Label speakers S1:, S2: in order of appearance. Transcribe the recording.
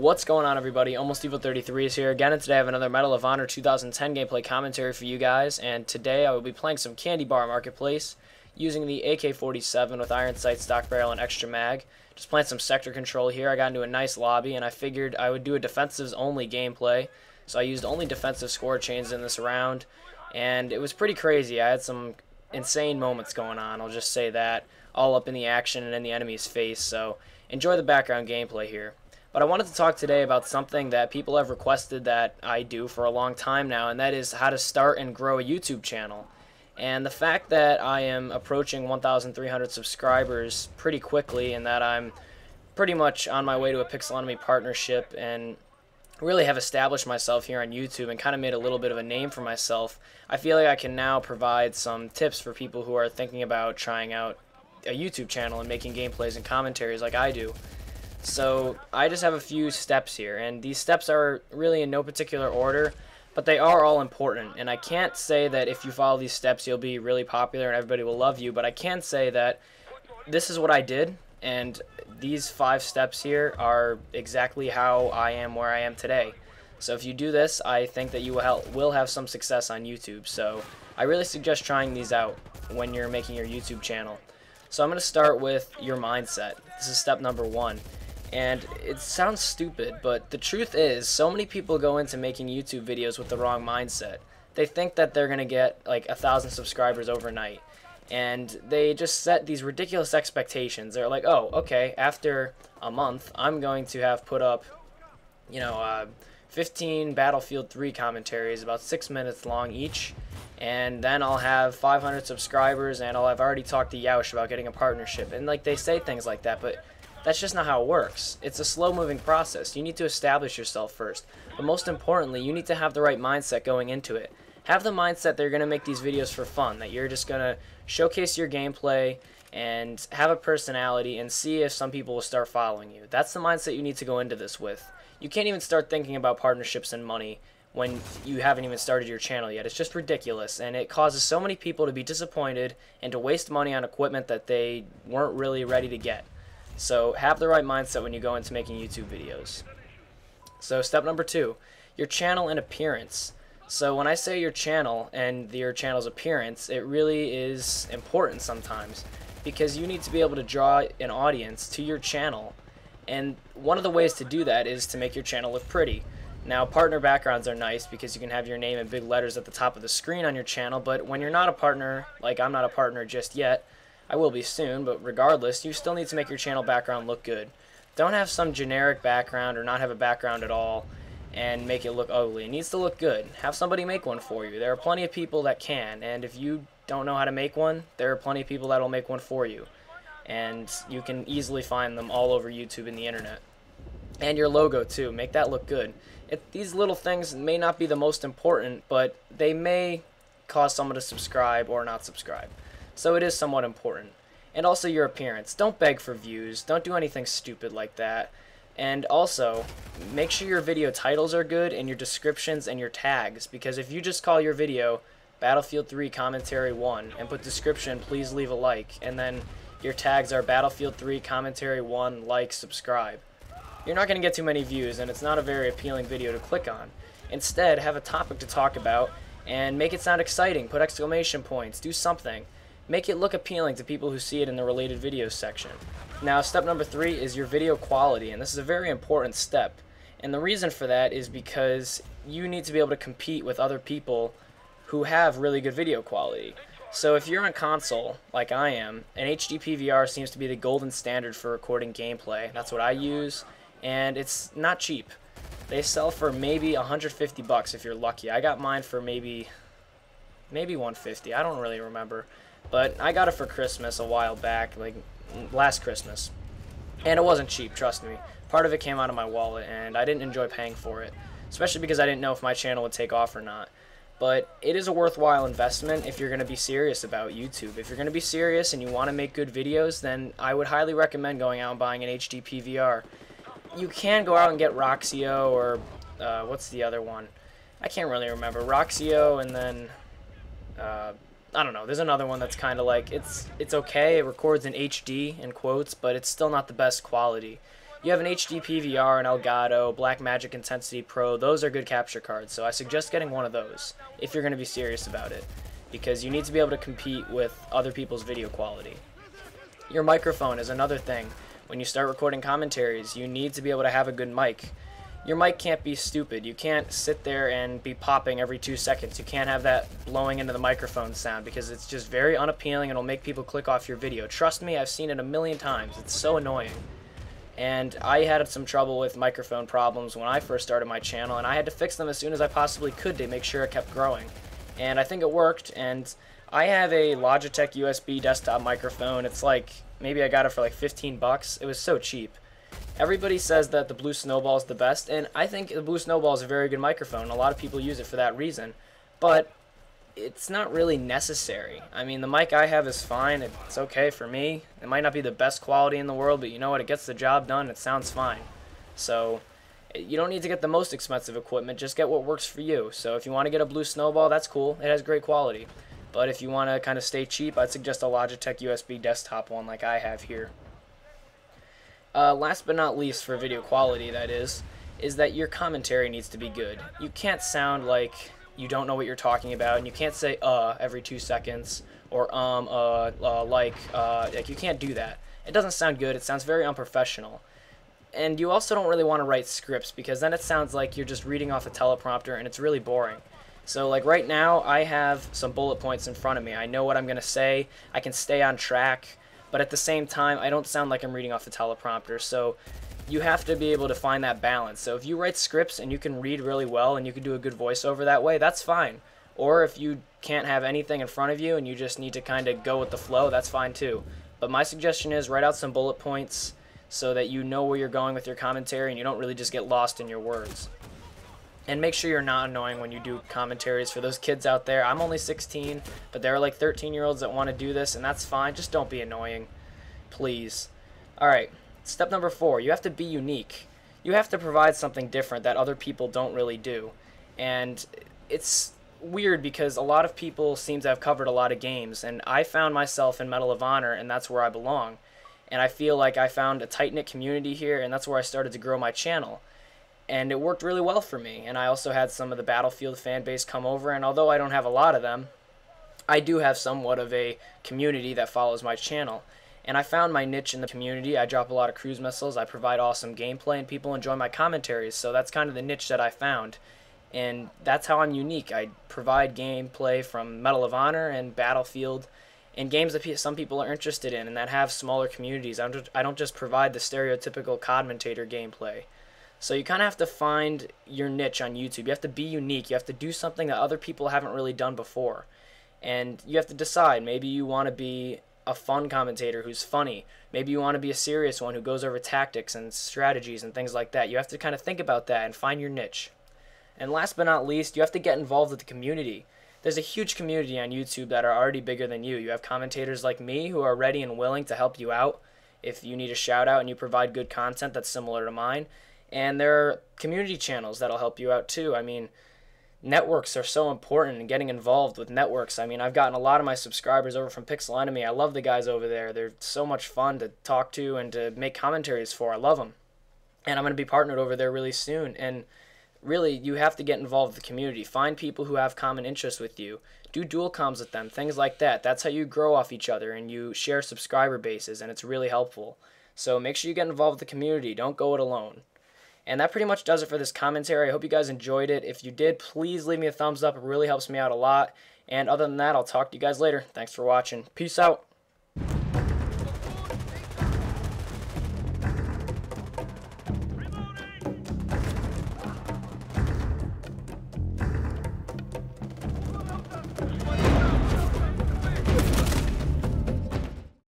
S1: What's going on, everybody? Almost Evil 33 is here again, and today I have another Medal of Honor 2010 gameplay commentary for you guys. And today I will be playing some Candy Bar Marketplace using the AK-47 with iron sight, stock barrel, and extra mag. Just playing some sector control here. I got into a nice lobby, and I figured I would do a defensives-only gameplay. So I used only defensive score chains in this round, and it was pretty crazy. I had some insane moments going on, I'll just say that, all up in the action and in the enemy's face. So enjoy the background gameplay here. But I wanted to talk today about something that people have requested that I do for a long time now, and that is how to start and grow a YouTube channel. And the fact that I am approaching 1,300 subscribers pretty quickly, and that I'm pretty much on my way to a Pixel Enemy partnership and really have established myself here on YouTube and kind of made a little bit of a name for myself, I feel like I can now provide some tips for people who are thinking about trying out a YouTube channel and making gameplays and commentaries like I do. So I just have a few steps here, and these steps are really in no particular order, but they are all important. And I can't say that if you follow these steps you'll be really popular and everybody will love you, but I can say that this is what I did, and these 5 steps here are exactly how I am where I am today. So if you do this, I think that you will have some success on YouTube. So I really suggest trying these out when you're making your YouTube channel. So I'm going to start with your mindset. This is step number 1. And it sounds stupid, but the truth is, so many people go into making YouTube videos with the wrong mindset. They think that they're going to get like 1,000 subscribers overnight, and they just set these ridiculous expectations. They're like, oh, okay, after a month, I'm going to have put up, 15 Battlefield 3 commentaries, about 6 minutes long each, and then I'll have 500 subscribers, and I'll have already talked to Yaush about getting a partnership. And like, they say things like that, but that's just not how it works. It's a slow-moving process. You need to establish yourself first. But most importantly, you need to have the right mindset going into it. Have the mindset that you're going to make these videos for fun, that you're just going to showcase your gameplay and have a personality and see if some people will start following you. That's the mindset you need to go into this with. You can't even start thinking about partnerships and money when you haven't even started your channel yet. It's just ridiculous, and it causes so many people to be disappointed and to waste money on equipment that they weren't really ready to get. So have the right mindset when you go into making YouTube videos. So step number 2, your channel and appearance. So when I say your channel and your channel's appearance, it really is important sometimes, because you need to be able to draw an audience to your channel. And one of the ways to do that is to make your channel look pretty. Now, partner backgrounds are nice because you can have your name in big letters at the top of the screen on your channel, but when you're not a partner, like I'm not a partner just yet, I will be soon, but regardless, you still need to make your channel background look good. Don't have some generic background or not have a background at all and make it look ugly. It needs to look good. Have somebody make one for you. There are plenty of people that can, and if you don't know how to make one, there are plenty of people that will make one for you. And you can easily find them all over YouTube and the internet. And your logo too, make that look good. These little things may not be the most important, but they may cause someone to subscribe or not subscribe. So it is somewhat important. And also your appearance. Don't beg for views. Don't do anything stupid like that. And also, make sure your video titles are good and your descriptions and your tags. Because if you just call your video Battlefield 3 Commentary 1 and put description, please leave a like, and then your tags are Battlefield 3 Commentary 1, like, subscribe, you're not going to get too many views, and it's not a very appealing video to click on. Instead, have a topic to talk about and make it sound exciting. Put exclamation points. Do something. Make it look appealing to people who see it in the related videos section. Now, step number 3 is your video quality, and this is a very important step. And the reason for that is because you need to be able to compete with other people who have really good video quality. So if you're on console, like I am, an HD PVR seems to be the golden standard for recording gameplay. That's what I use, and it's not cheap. They sell for maybe 150 bucks if you're lucky. I got mine for maybe 150. I don't really remember. But I got it for Christmas a while back, like last Christmas. And it wasn't cheap, trust me. Part of it came out of my wallet, and I didn't enjoy paying for it, especially because I didn't know if my channel would take off or not. But it is a worthwhile investment if you're going to be serious about YouTube. If you're going to be serious and you want to make good videos, then I would highly recommend going out and buying an HD PVR. You can go out and get Roxio or, what's the other one? I can't really remember. Roxio, and then, I don't know, there's another one that's kind of like, it's okay, it records in HD, in quotes, but it's still not the best quality. You have an HD PVR, an Elgato, Blackmagic Intensity Pro. Those are good capture cards, so I suggest getting one of those if you're going to be serious about it, because you need to be able to compete with other people's video quality. Your microphone is another thing. When you start recording commentaries, you need to be able to have a good mic. Your mic can't be stupid. You can't sit there and be popping every 2 seconds. You can't have that blowing into the microphone sound, because it's just very unappealing and it'll make people click off your video. Trust me, I've seen it a million times. It's so annoying. And I had some trouble with microphone problems when I first started my channel, and I had to fix them as soon as I possibly could to make sure it kept growing. And I think it worked, and I have a Logitech USB desktop microphone. It's like, maybe I got it for like 15 bucks. It was so cheap. Everybody says that the Blue Snowball is the best, and I think the Blue Snowball is a very good microphone. A lot of people use it for that reason, but it's not really necessary. I mean, the mic I have is fine. It's okay for me. It might not be the best quality in the world, but you know what? It gets the job done. It sounds fine. So you don't need to get the most expensive equipment. Just get what works for you. So if you want to get a Blue Snowball, that's cool. It has great quality. But if you want to kind of stay cheap, I'd suggest a Logitech USB desktop one like I have here. Last but not least, for video quality, that is that your commentary needs to be good. You can't sound like you don't know what you're talking about, and you can't say every 2 seconds, or like you can't do that. It doesn't sound good. It sounds very unprofessional. And you also don't really want to write scripts, because then it sounds like you're just reading off a teleprompter and it's really boring. So like right now, I have some bullet points in front of me. I know what I'm going to say. I can stay on track, but at the same time, I don't sound like I'm reading off a teleprompter. So you have to be able to find that balance. So if you write scripts and you can read really well and you can do a good voiceover that way, that's fine. Or if you can't have anything in front of you and you just need to kind of go with the flow, that's fine too. But my suggestion is write out some bullet points so that you know where you're going with your commentary and you don't really just get lost in your words. And make sure you're not annoying when you do commentaries. For those kids out there, I'm only 16, but there are like 13-year-olds that want to do this, and that's fine. Just don't be annoying, please. Alright. Step number 4, you have to be unique. You have to provide something different that other people don't really do. And it's weird because a lot of people seem to have covered a lot of games, and I found myself in Medal of Honor, and that's where I belong. And I feel like I found a tight-knit community here, and that's where I started to grow my channel. And it worked really well for me. And I also had some of the Battlefield fan base come over, and although I don't have a lot of them, I do have somewhat of a community that follows my channel. And I found my niche in the community. I drop a lot of cruise missiles, I provide awesome gameplay, and people enjoy my commentaries. So that's kind of the niche that I found. And that's how I'm unique. I provide gameplay from Medal of Honor and Battlefield, and games that some people are interested in and that have smaller communities. I don't just provide the stereotypical commentator gameplay. So you kind of have to find your niche on YouTube. You have to be unique. You have to do something that other people haven't really done before. And you have to decide. Maybe you want to be a fun commentator who's funny. Maybe you want to be a serious one who goes over tactics and strategies and things like that. You have to kind of think about that and find your niche. And last but not least, you have to get involved with the community. There's a huge community on YouTube that are already bigger than you. You have commentators like me who are ready and willing to help you out if you need a shout out and you provide good content that's similar to mine. And there are community channels that'll help you out too. I mean, networks are so important, and getting involved with networks. I mean, I've gotten a lot of my subscribers over from Pixel Enemy. I love the guys over there. They're so much fun to talk to and to make commentaries for. I love them. And I'm going to be partnered over there really soon. And really, you have to get involved with the community. Find people who have common interests with you. Do dual comms with them, things like that. That's how you grow off each other and you share subscriber bases, and it's really helpful. So make sure you get involved with the community. Don't go it alone. And that pretty much does it for this commentary. I hope you guys enjoyed it. If you did, please leave me a thumbs up. It really helps me out a lot. And other than that, I'll talk to you guys later. Thanks for watching. Peace out.